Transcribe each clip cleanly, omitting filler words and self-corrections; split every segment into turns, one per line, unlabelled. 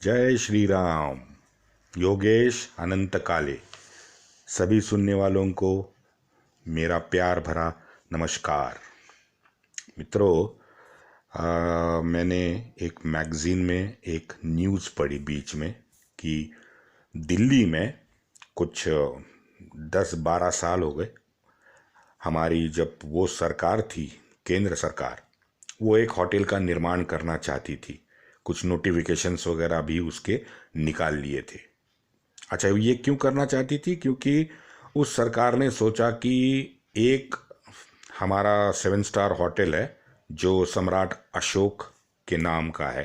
जय श्री राम। योगेश अनंत काले। सभी सुनने वालों को मेरा प्यार भरा नमस्कार। मित्रों, मैंने एक मैगज़ीन में एक न्यूज़ पढ़ी बीच में कि दिल्ली में कुछ 10-12 साल हो गए, हमारी जब वो सरकार थी, केंद्र सरकार, वो एक होटल का निर्माण करना चाहती थी। कुछ नोटिफिकेशंस वगैरह भी उसके निकाल लिए थे। अच्छा, ये क्यों करना चाहती थी? क्योंकि उस सरकार ने सोचा कि एक हमारा 7 स्टार होटल है जो सम्राट अशोक के नाम का है,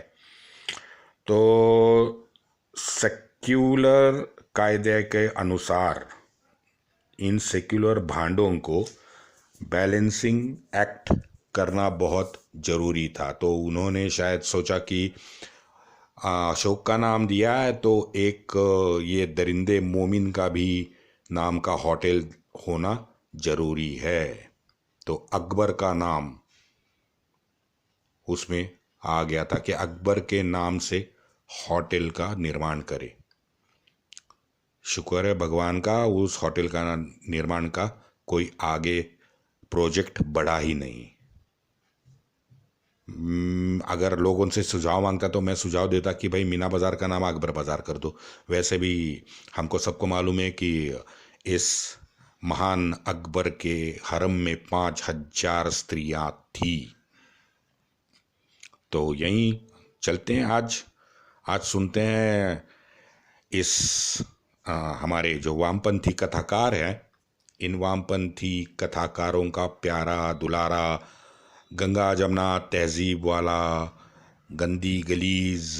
तो सेक्युलर कायदे के अनुसार इन सेक्युलर भांडों को बैलेंसिंग एक्ट करना बहुत ज़रूरी था। तो उन्होंने शायद सोचा कि अशोक का नाम दिया है तो एक ये दरिंदे मोमिन का भी नाम का होटल होना ज़रूरी है। तो अकबर का नाम उसमें आ गया था कि अकबर के नाम से होटल का निर्माण करे। शुक्र है भगवान का, उस होटल का निर्माण का कोई आगे प्रोजेक्ट बढ़ा ही नहीं। अगर लोगों से सुझाव मांगता तो मैं सुझाव देता कि भाई मीना बाज़ार का नाम अकबर बाज़ार कर दो। वैसे भी हमको सबको मालूम है कि इस महान अकबर के हरम में 5,000 स्त्रियां थी। तो यहीं चलते हैं। आज सुनते हैं इस हमारे जो वामपंथी कथाकार हैं, इन वामपंथी कथाकारों का प्यारा दुलारा गंगा जमुना तहजीब वाला गंदी गलीज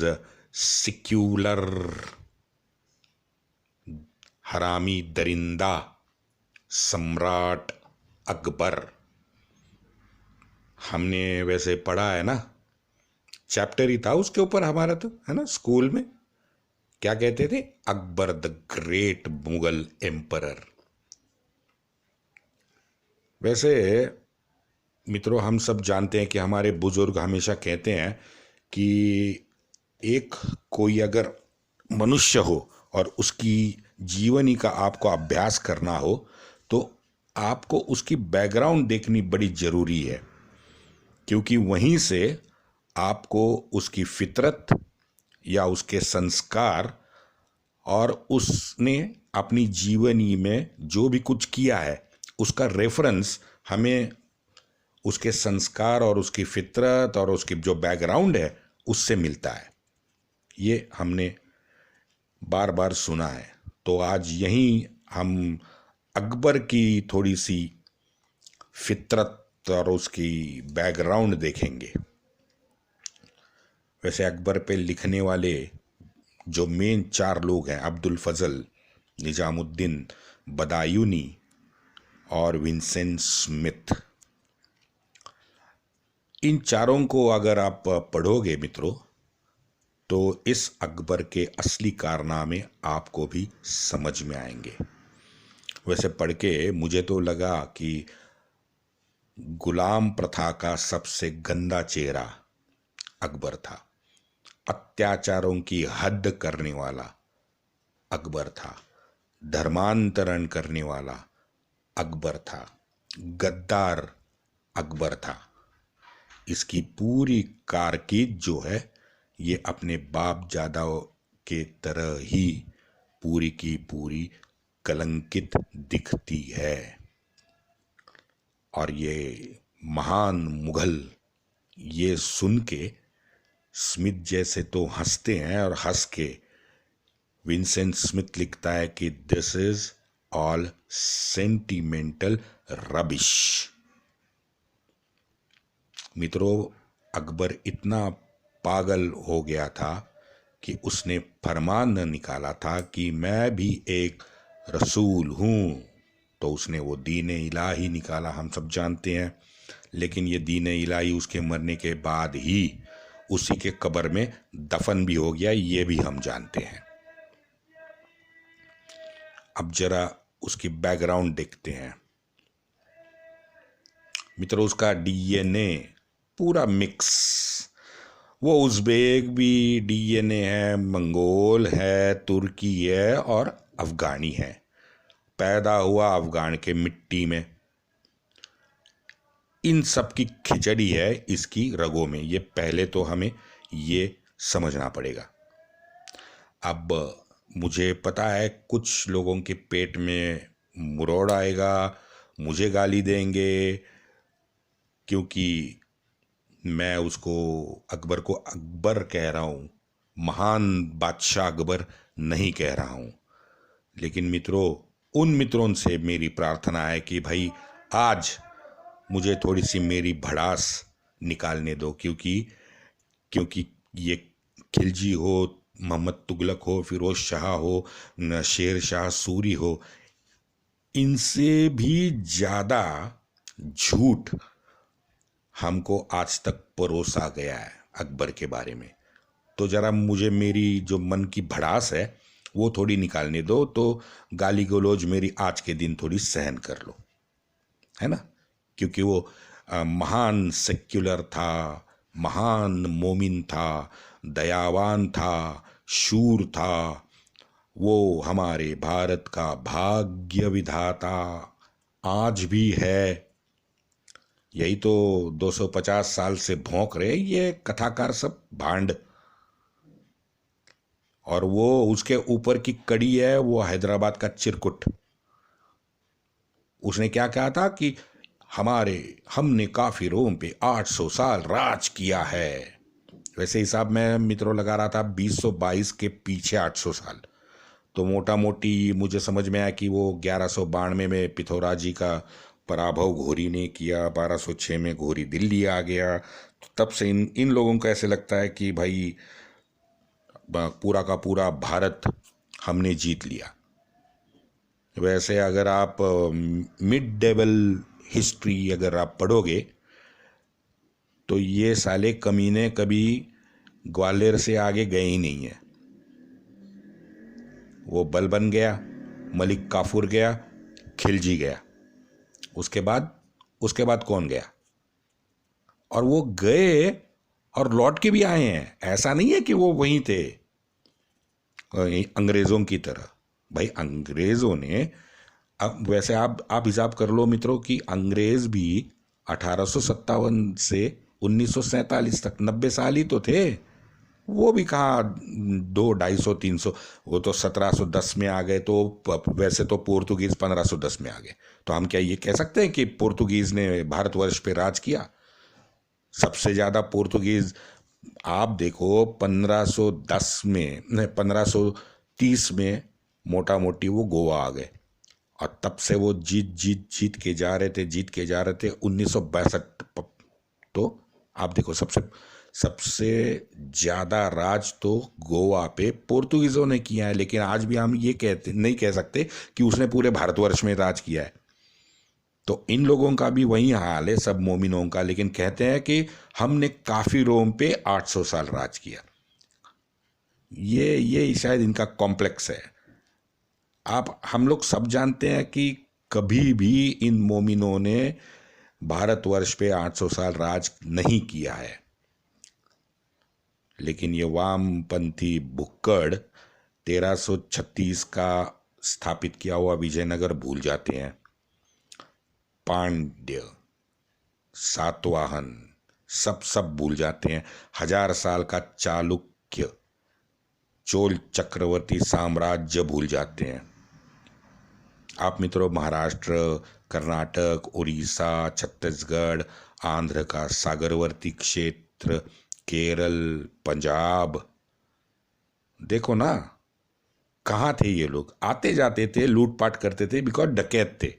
सिक्यूलर हरामी दरिंदा सम्राट अकबर। हमने वैसे पढ़ा है ना, चैप्टर ही था उसके ऊपर हमारा, तो है ना, स्कूल में क्या कहते थे? Akbar the great Mughal emperor. वैसे मित्रों, हम सब जानते हैं कि हमारे बुजुर्ग हमेशा कहते हैं कि एक कोई अगर मनुष्य हो और उसकी जीवनी का आपको अभ्यास करना हो तो आपको उसकी बैकग्राउंड देखनी बड़ी ज़रूरी है, क्योंकि वहीं से आपको उसकी फितरत या उसके संस्कार और उसने अपनी जीवनी में जो भी कुछ किया है उसका रेफरेंस हमें उसके संस्कार और उसकी फितरत और उसकी जो बैकग्राउंड है उससे मिलता है। ये हमने बार बार सुना है। तो आज यहीं हम अकबर की थोड़ी सी फितरत और उसकी बैकग्राउंड देखेंगे। वैसे अकबर पे लिखने वाले जो मेन 4 लोग हैं, अब्दुल फजल, निजामुद्दीन बदायूनी और विंसेंट स्मिथ, इन चारों को अगर आप पढ़ोगे मित्रों तो इस अकबर के असली कारनामे आपको भी समझ में आएंगे। वैसे पढ़ के मुझे तो लगा कि गुलाम प्रथा का सबसे गंदा चेहरा अकबर था, अत्याचारों की हद करने वाला अकबर था, धर्मांतरण करने वाला अकबर था, गद्दार अकबर था। इसकी पूरी कारकीर्द जो है ये अपने बाप जादाओं के तरह ही पूरी की पूरी कलंकित दिखती है। और ये महान मुगल ये सुन के स्मिथ जैसे तो हंसते हैं, और हंस के विंसेंट स्मिथ लिखता है कि this is all sentimental rubbish. मित्रों, अकबर इतना पागल हो गया था कि उसने फरमान निकाला था कि मैं भी एक रसूल हूँ। तो उसने वो दीन इलाही निकाला, हम सब जानते हैं। लेकिन ये दीन इलाही उसके मरने के बाद ही उसी के कब्र में दफन भी हो गया, ये भी हम जानते हैं। अब जरा उसकी बैकग्राउंड देखते हैं मित्रों। उसका डीएनए पूरा मिक्स, वो उज़्बेक भी डीएनए है, मंगोल है, तुर्की है और अफ़गानी है। पैदा हुआ अफ़गान के मिट्टी में। इन सब की खिचड़ी है इसकी रगों में। ये पहले तो हमें ये समझना पड़ेगा। अब मुझे पता है कुछ लोगों के पेट में मुरौड़ आएगा, मुझे गाली देंगे, क्योंकि मैं उसको अकबर को अकबर कह रहा हूँ, महान बादशाह अकबर नहीं कह रहा हूँ। लेकिन मित्रों, उन मित्रों से मेरी प्रार्थना है कि भाई आज मुझे थोड़ी सी मेरी भड़ास निकालने दो, क्योंकि ये खिलजी हो, मोहम्मद तुगलक हो, फिरोज शाह हो, शेर शाह सूरी हो, इनसे भी ज़्यादा झूठ हमको आज तक परोसा गया है अकबर के बारे में। तो ज़रा मुझे मेरी जो मन की भड़ास है वो थोड़ी निकालने दो, तो गाली गलौज मेरी आज के दिन थोड़ी सहन कर लो, है ना। क्योंकि वो महान सेक्युलर था, महान मोमिन था, दयावान था, शूर था। वो हमारे भारत का भाग्य विधाता आज भी है। यही तो 250 साल से भौंक रहे ये कथाकार सब भांड। और वो उसके ऊपर की कड़ी है वो हैदराबाद का चिरकुट। उसने क्या कहा था कि हमने काफिरों पे 800 साल राज किया है। वैसे हिसाब में मित्रों लगा रहा था 2022 के पीछे 800 साल। तो मोटा मोटी मुझे समझ में आया कि वो 1192 में पिथौराजी का पराभव घोरी ने किया, 1206 में घोरी दिल्ली आ गया। तो तब से इन लोगों को ऐसे लगता है कि भाई पूरा का पूरा भारत हमने जीत लिया। वैसे अगर आप मिड लेवल हिस्ट्री अगर आप पढ़ोगे तो ये साले कमीने कभी ग्वालियर से आगे गए ही नहीं है। वो बलबन गया, मलिक काफूर गया, खिलजी गया, उसके बाद कौन गया? और वो गए और लौट के भी आए हैं। ऐसा नहीं है कि वो वहीं थे अंग्रेज़ों की तरह। भाई अंग्रेज़ों ने, अब वैसे आप हिसाब कर लो मित्रों कि अंग्रेज़ भी 1857 से 1947 तक 90 साल ही तो थे। वो भी कहाँ 200, 250, 300, वो तो 1710 में आ गए। तो वैसे तो पोर्तुगीज़ 1510 में आ गए। तो हम क्या ये कह सकते हैं कि पोर्तुगीज़ ने भारतवर्ष पे राज किया? सबसे ज़्यादा पोर्तुगीज़ आप देखो 1510 में, नहीं 1530 में मोटा मोटी वो गोवा आ गए। और तब से वो जीत के जा रहे थे 1962। तो आप देखो सबसे ज़्यादा राज तो गोवा पे पोर्तुगीज़ों ने किया है। लेकिन आज भी हम ये नहीं कह सकते कि उसने पूरे भारतवर्ष में राज किया है। तो इन लोगों का भी वही हाल है, सब मोमिनों का। लेकिन कहते हैं कि हमने काफिरों पे 800 साल राज किया। ये शायद इनका कॉम्प्लेक्स है। हम लोग सब जानते हैं कि कभी भी इन मोमिनों ने भारतवर्ष पे 800 साल राज नहीं किया है। लेकिन ये वामपंथी भुक्कड़ 1336 का स्थापित किया हुआ विजयनगर भूल जाते हैं। पांड्य, सातवाहन सब भूल जाते हैं। 1000 साल का चालुक्य चोल चक्रवर्ती साम्राज्य भूल जाते हैं। आप मित्रों महाराष्ट्र, कर्नाटक, उड़ीसा, छत्तीसगढ़, आंध्र का सागरवर्ती क्षेत्र, केरल, पंजाब, देखो ना कहाँ थे ये लोग? आते जाते थे, लूटपाट करते थे, बिकॉज डकैत थे।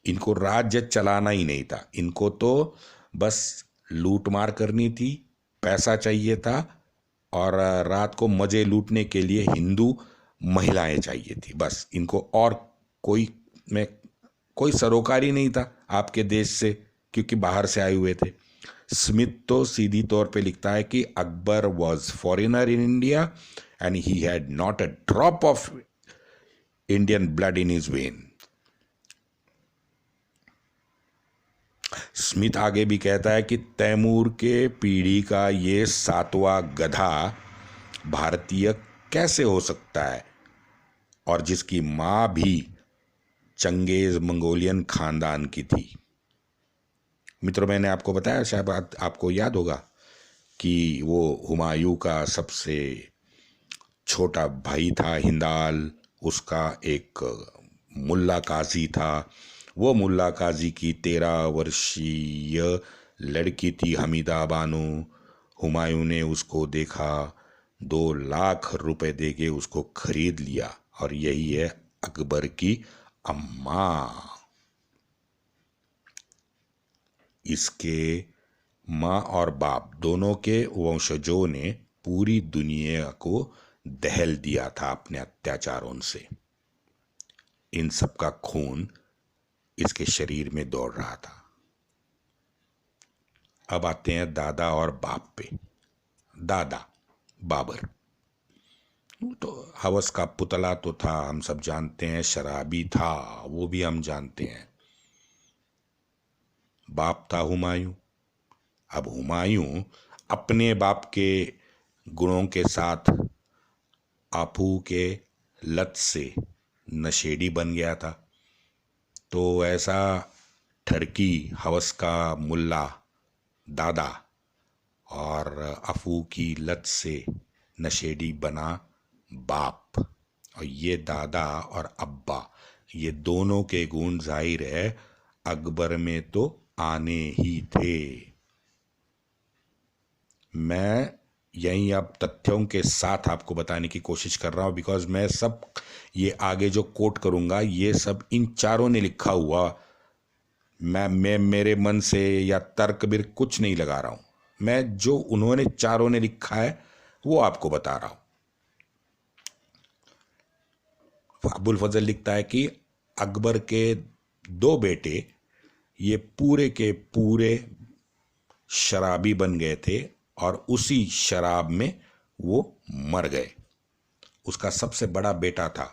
इनको राज्य चलाना ही नहीं था। इनको तो बस लूट मार करनी थी, पैसा चाहिए था, और रात को मजे लूटने के लिए हिंदू महिलाएं चाहिए थी। बस इनको और कोई सरोकारी नहीं था आपके देश से, क्योंकि बाहर से आए हुए थे। स्मिथ तो सीधी तौर पे लिखता है कि Akbar was foreigner in India and he had not a drop of Indian blood in his when. Smith आगे भी कहता है कि तैमूर के पीढ़ी का ये 7वां गधा भारतीय कैसे हो सकता है, और जिसकी माँ भी चंगेज मंगोलियन खानदान की थी। मित्रों, मैंने आपको बताया, शायद आपको याद होगा कि वो हुमायूं का सबसे छोटा भाई था हिंदाल, उसका एक मुल्ला काजी था। वो मुल्ला काजी की 13 वर्षीय लड़की थी हमीदा बानो। हुमायूं ने उसको देखा, 2 लाख रुपए देके उसको खरीद लिया, और यही है अकबर की अम्मा। इसके माँ और बाप दोनों के वंशजों ने पूरी दुनिया को दहल दिया था अपने अत्याचारों से। इन सब का खून इसके शरीर में दौड़ रहा था। अब आते हैं दादा और बाप पे। दादा बाबर तो हवस का पुतला तो था, हम सब जानते हैं, शराबी था, वो भी हम जानते हैं। बाप था हुमायूं। अब हुमायूं अपने बाप के गुणों के साथ आपू के लत से नशेड़ी बन गया था। तो ऐसा ठरकी हवस का मुल्ला दादा और अफू की लत से नशेड़ी बना बाप। और ये दादा और अब्बा, ये दोनों के गुण जाहिर है अकबर में तो आने ही थे। मैं यहीं अब तथ्यों के साथ आपको बताने की कोशिश कर रहा हूँ, बिकॉज मैं सब ये आगे जो कोट करूँगा ये सब इन चारों ने लिखा हुआ। मैं मेरे मन से या तर्क बिर कुछ नहीं लगा रहा हूँ। मैं जो उन्होंने चारों ने लिखा है वो आपको बता रहा हूँ। अबुल फजल लिखता है कि अकबर के 2 बेटे ये पूरे के पूरे शराबी बन गए थे, और उसी शराब में वो मर गए। उसका सबसे बड़ा बेटा था,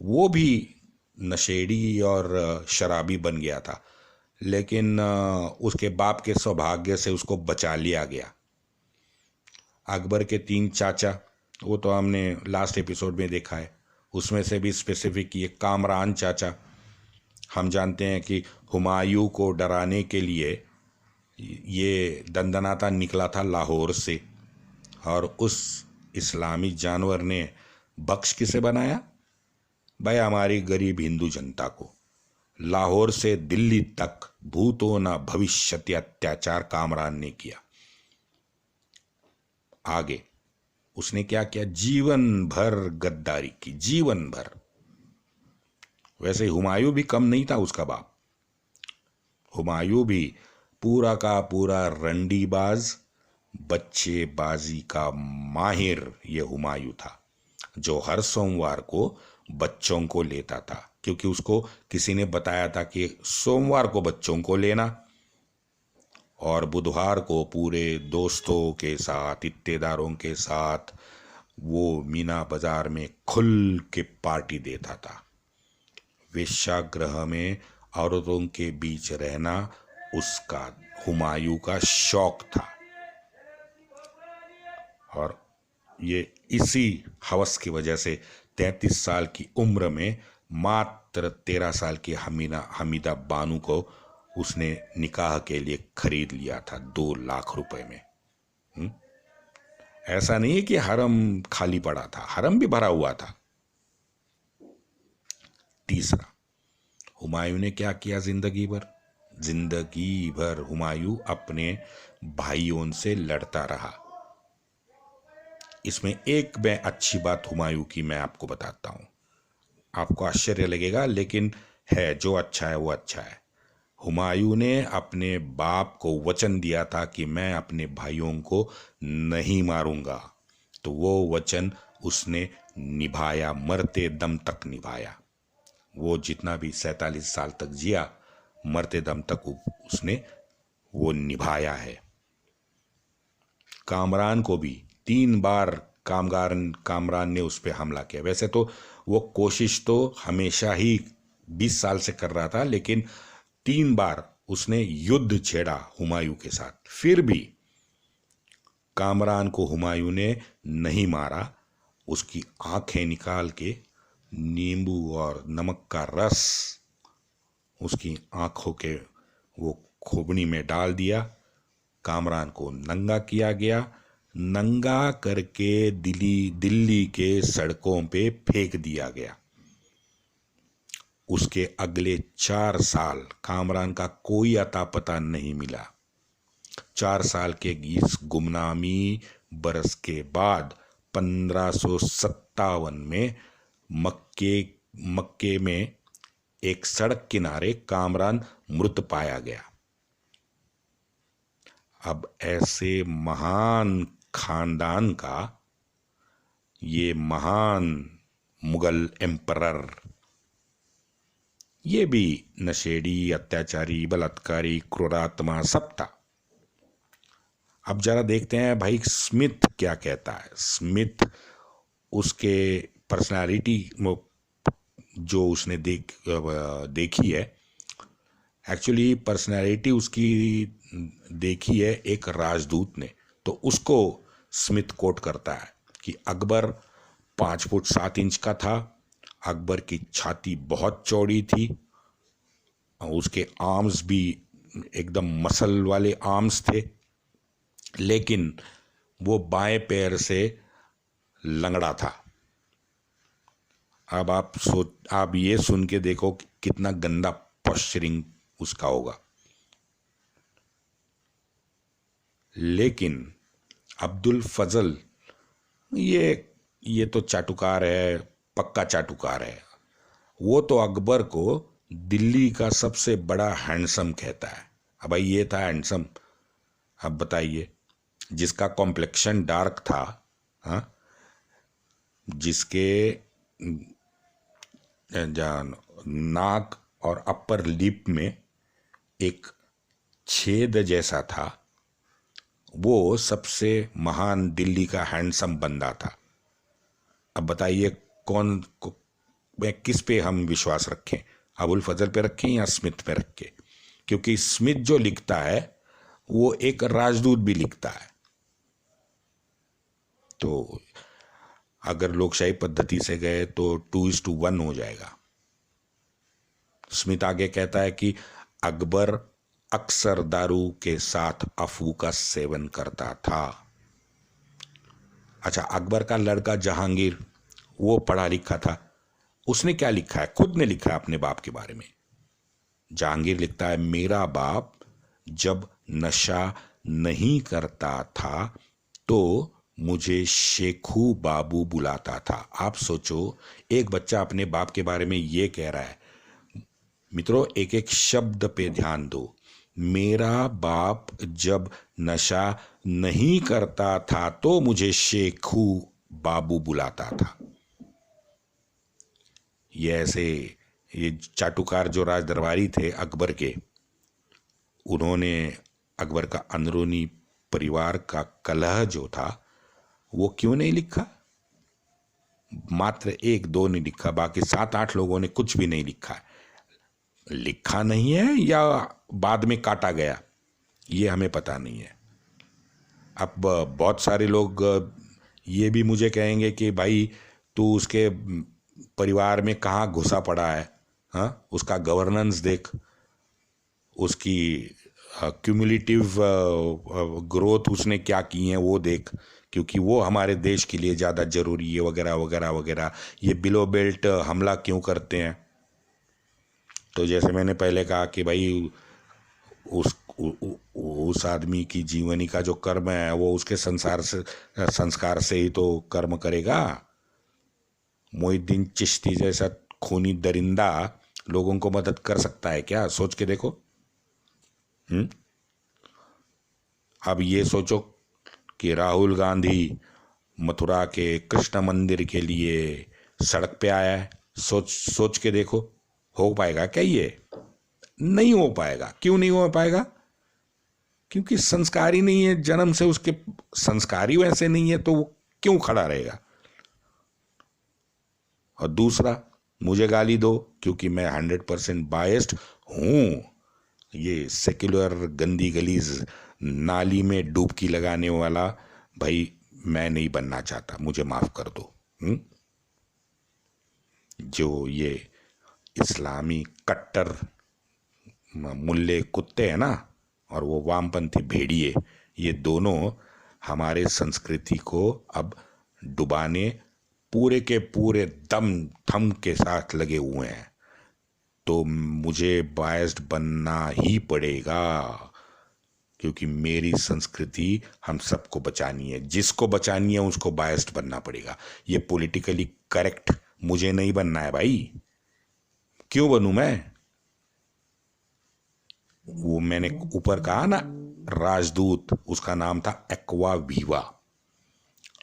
वो भी नशेड़ी और शराबी बन गया था, लेकिन उसके बाप के सौभाग्य से उसको बचा लिया गया। अकबर के 3 चाचा, वो तो हमने लास्ट एपिसोड में देखा है, उसमें से भी स्पेसिफिक ये कामरान चाचा। हम जानते हैं कि हुमायूं को डराने के लिए ये दंदनाता निकला था लाहौर से, और उस इस्लामी जानवर ने बख्श किसे बनाया भाई? हमारी गरीब हिंदू जनता को। लाहौर से दिल्ली तक भूतो न भविष्यति अत्याचार कामरान ने किया। आगे उसने क्या किया? जीवन भर गद्दारी की, जीवन भर। वैसे हुमायूं भी कम नहीं था उसका बाप। हुमायूं भी पूरा का पूरा रंडीबाज, बच्चेबाजी का माहिर ये हुमायूं था, जो हर सोमवार को बच्चों को लेता था, क्योंकि उसको किसी ने बताया था कि सोमवार को बच्चों को लेना, और बुधवार को पूरे दोस्तों के साथ, इत्तेदारों के साथ वो मीना बाजार में खुल के पार्टी देता था। वेश्यागृह में औरतों के बीच रहना उसका, हुमायूं का शौक था। और ये इसी हवस की वजह से 33 साल की उम्र में मात्र 13 साल की हमीदा बानो को उसने निकाह के लिए खरीद लिया था 2 लाख रुपए में। ऐसा नहीं है कि हरम खाली पड़ा था, हरम भी भरा हुआ था। तीसरा, हुमायूं ने क्या किया जिंदगी भर? जिंदगी भर हुमायूं अपने भाइयों से लड़ता रहा। इसमें एक मैं अच्छी बात हुमायूं की मैं आपको बताता हूं, आपको आश्चर्य लगेगा, लेकिन है, जो अच्छा है वो अच्छा है। हुमायूं ने अपने बाप को वचन दिया था कि मैं अपने भाइयों को नहीं मारूंगा, तो वो वचन उसने निभाया, मरते दम तक निभाया। वो जितना भी 47 साल तक जिया, मरते दम तक उसने वो निभाया है। कामरान को भी 3 बार कामरान ने उस पर हमला किया। वैसे तो वो कोशिश तो हमेशा ही 20 साल से कर रहा था, लेकिन 3 बार उसने युद्ध छेड़ा हुमायूं के साथ। फिर भी कामरान को हुमायूं ने नहीं मारा। उसकी आंखें निकाल के नींबू और नमक का रस उसकी आंखों के वो खोपड़ी में डाल दिया। कामरान को नंगा किया गया। नंगा करके दिल्ली के सड़कों पे फेंक दिया गया। उसके अगले 4 साल कामरान का कोई अता पता नहीं मिला। 4 साल के इस गुमनामी बरस के बाद 1557 में मक्के में एक सड़क किनारे कामरान मृत पाया गया। अब ऐसे महान खानदान का ये महान मुगल एम्परर, ये भी नशेड़ी, अत्याचारी, बलात्कारी, क्रूरात्मा सब था। अब जरा देखते हैं भाई स्मिथ क्या कहता है। स्मिथ उसके पर्सनालिटी जो उसने देखी है, एक्चुअली पर्सनालिटी उसकी देखी है एक राजदूत ने, तो उसको स्मिथ कोट करता है कि अकबर 5 फुट 7 इंच का था। अकबर की छाती बहुत चौड़ी थी। उसके आर्म्स भी एकदम मसल वाले आर्म्स थे, लेकिन वो बाएं पैर से लंगड़ा था। अब आप ये सुन के देखो कि कितना गंदा पोस्चरिंग उसका होगा। लेकिन अब्दुल फजल ये तो चाटुकार है, पक्का चाटुकार है। वो तो अकबर को दिल्ली का सबसे बड़ा हैंडसम कहता है। अब भाई ये था हैंडसम। अब बताइए, जिसका कॉम्प्लेक्शन डार्क था, हाँ, जिसके नाक और अपर लिप में एक छेद जैसा था, वो सबसे महान दिल्ली का हैंडसम बंदा था। अब बताइए किस पे हम विश्वास रखें, अबुल फजल पे रखें या स्मिथ पे रखें? क्योंकि स्मिथ जो लिखता है वो एक राजदूत भी लिखता है। तो अगर लोकशाही पद्धति से गए तो 2:1 हो जाएगा। स्मिथ आगे कहता है कि अकबर अक्सर दारू के साथ अफू का सेवन करता था। अच्छा, अकबर का लड़का जहांगीर, वो पढ़ा लिखा था। उसने क्या लिखा है? खुद ने लिखा है अपने बाप के बारे में। जहांगीर लिखता है, मेरा बाप जब नशा नहीं करता था तो मुझे शेखू बाबू बुलाता था। आप सोचो, एक बच्चा अपने बाप के बारे में ये कह रहा है। मित्रों, एक एक शब्द पे ध्यान दो। मेरा बाप जब नशा नहीं करता था तो मुझे शेखू बाबू बुलाता था। ये चाटुकार जो राज दरबारी थे अकबर के, उन्होंने अकबर का अंदरूनी परिवार का कलह जो था वो क्यों नहीं लिखा? मात्र 1-2 ने लिखा, बाकी 7-8 लोगों ने कुछ भी नहीं लिखा। लिखा नहीं है या बाद में काटा गया, ये हमें पता नहीं है। अब बहुत सारे लोग ये भी मुझे कहेंगे कि भाई तू उसके परिवार में कहाँ घुसा पड़ा है, हाँ, उसका गवर्नेंस देख, उसकी क्यूमुलेटिव ग्रोथ उसने क्या की है वो देख, क्योंकि वो हमारे देश के लिए ज़्यादा ज़रूरी है, वगैरह वगैरह वगैरह। ये बिलो बेल्ट हमला क्यों करते हैं? तो जैसे मैंने पहले कहा कि भाई उस आदमी की जीवनी का जो कर्म है वो उसके संस्कार से ही तो कर्म करेगा। मोहिउद्दीन चिश्ती जैसा खूनी दरिंदा लोगों को मदद कर सकता है क्या? सोच के देखो। अब ये सोचो कि राहुल गांधी मथुरा के कृष्ण मंदिर के लिए सड़क पे आया है। सोच के देखो, हो पाएगा क्या? ये नहीं हो पाएगा। क्यों नहीं हो पाएगा? क्योंकि संस्कारी नहीं है, जन्म से उसके संस्कारी वैसे नहीं है, तो वो क्यों खड़ा रहेगा? और दूसरा, मुझे गाली दो क्योंकि मैं 100% बायस्ड हूं, ये सेक्युलर गंदी गलीज नाली में डुबकी लगाने वाला भाई मैं नहीं बनना चाहता, मुझे माफ कर दो। जो ये इस्लामी कट्टर मुल्ले कुत्ते हैं ना, और वो वामपंथी भेड़िए, ये दोनों हमारे संस्कृति को अब डुबाने पूरे के पूरे दम थम के साथ लगे हुए हैं। तो मुझे बायस्ड बनना ही पड़ेगा, क्योंकि मेरी संस्कृति हम सबको बचानी है। जिसको बचानी है उसको बायस्ड बनना पड़ेगा। ये पॉलिटिकली करेक्ट मुझे नहीं बनना है भाई। क्यों बनूं मैं? वो मैंने ऊपर कहा ना, राजदूत, उसका नाम था एक्वा वीवा।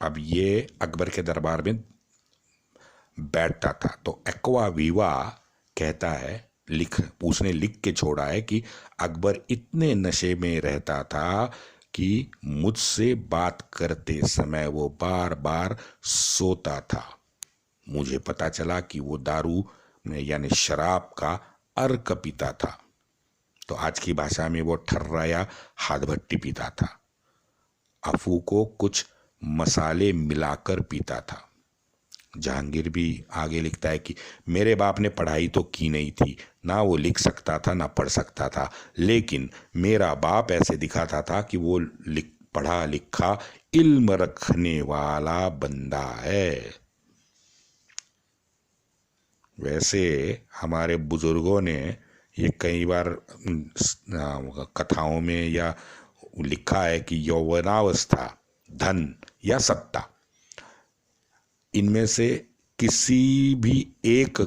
अब ये अकबर के दरबार में बैठता था, तो एक्वा वीवा कहता है, उसने लिख के छोड़ा है कि अकबर इतने नशे में रहता था कि मुझसे बात करते समय वो बार बार सोता था। मुझे पता चला कि वो दारू यानी शराब का अर्क पीता था। तो आज की भाषा में वो ठर्रा या हाथ भट्टी पीता था। अफू को कुछ मसाले मिलाकर पीता था। जहांगीर भी आगे लिखता है कि मेरे बाप ने पढ़ाई तो की नहीं थी, ना वो लिख सकता था ना पढ़ सकता था, लेकिन मेरा बाप ऐसे दिखाता था कि वो पढ़ा लिखा इल्म रखने वाला बंदा है। वैसे हमारे बुजुर्गों ने ये कई बार कथाओं में या लिखा है कि यौवनावस्था, धन या सत्ता, इनमें से किसी भी एक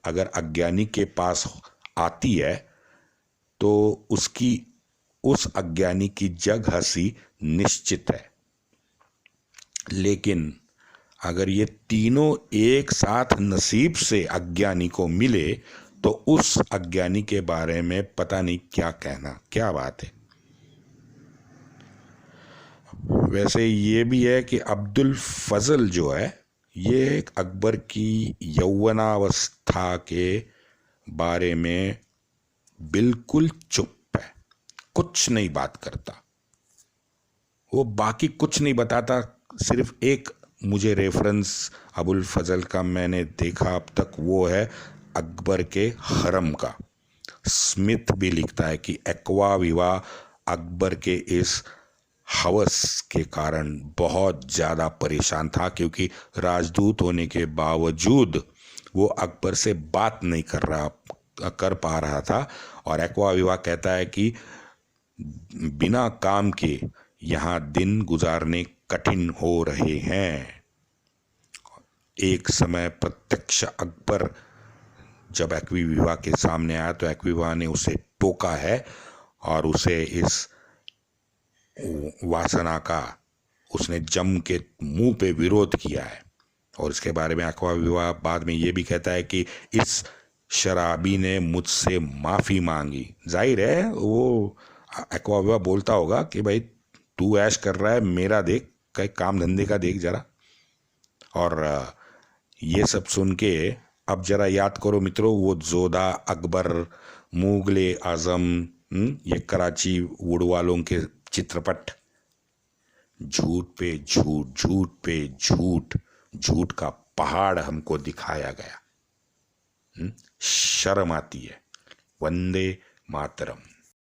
अगर अज्ञानी के पास आती है तो उस अज्ञानी की जग हंसी निश्चित है। लेकिन अगर ये तीनों एक साथ नसीब से अज्ञानी को मिले तो उस अज्ञानी के बारे में पता नहीं क्या कहना। क्या बात है। वैसे ये भी है कि अब्दुल फजल जो है, ये एक अकबर की यौवनावस्था के बारे में बिल्कुल चुप है, कुछ नहीं बात करता। वो बाकी कुछ नहीं बताता। सिर्फ एक मुझे रेफरेंस अबुल फजल का मैंने देखा अब तक, वो है अकबर के हरम का। स्मिथ भी लिखता है कि एक्वा विवा अकबर के इस हवस के कारण बहुत ज़्यादा परेशान था, क्योंकि राजदूत होने के बावजूद वो अकबर से बात नहीं कर पा रहा था। और एक्वा विवा कहता है कि बिना काम के यहाँ दिन गुजारने कठिन हो रहे हैं। एक समय प्रत्यक्ष अकबर जब एक्विवा के सामने आया तो एक्विवा ने उसे टोका है और उसे इस वासना का उसने जम के मुंह पे विरोध किया है। और इसके बारे में एक्विवा बाद में ये भी कहता है कि इस शराबी ने मुझसे माफ़ी मांगी। जाहिर है वो एक्विवा बोलता होगा कि भाई तू ऐश कर रहा है, मेरा देख, कई काम धंधे का देख जरा। और ये सब सुन के अब जरा याद करो मित्रों, वो जोधा, अकबर, मुगले आजम, ये कराची वुड वालों के चित्रपट। झूठ पे झूठ, झूठ पे झूठ, झूठ का पहाड़ हमको दिखाया गया। शर्म आती है। वंदे मातरम।